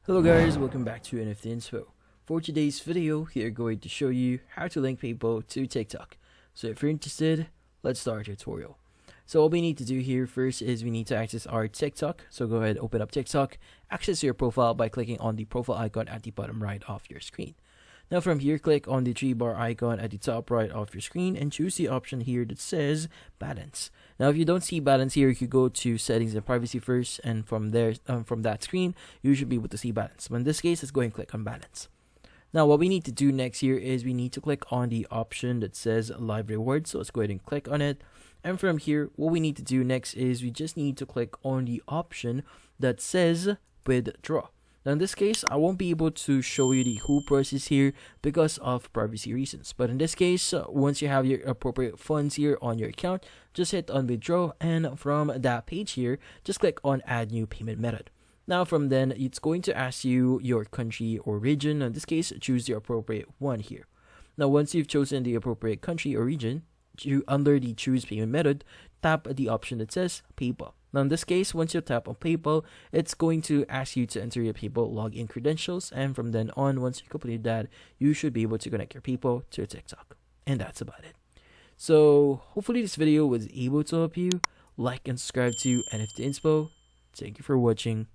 Hello guys, welcome back to NFT Inspo. For today's video, we are going to show you how to link people to TikTok. So if you're interested, let's start our tutorial. So all we need to do here first is we need to access our TikTok. So go ahead, open up TikTok, access your profile by clicking on the profile icon at the bottom right of your screen. Now from here, click on the three bar icon at the top right of your screen and choose the option here that says balance. Now if you don't see balance here, you could go to settings and privacy first, and from there, from that screen, you should be able to see balance. But in this case, let's go and click on balance. Now what we need to do next here is we need to click on the option that says live rewards. So let's go ahead and click on it. And from here, what we need to do next is we just need to click on the option that says withdraw. Now in this case, I won't be able to show you the whole process here because of privacy reasons. But in this case, once you have your appropriate funds here on your account, just hit on withdraw, and from that page here, just click on add new payment method. Now from then, it's going to ask you your country or region. In this case, choose the appropriate one here. Now once you've chosen the appropriate country or region, under the choose payment method, tap the option that says PayPal. Now in this case, once you tap on PayPal, it's going to ask you to enter your PayPal login credentials, and from then on, once you complete that, you should be able to connect your PayPal to your TikTok. And that's about it. So hopefully this video was able to help you. Like and subscribe to NFT Inspo. Thank you for watching.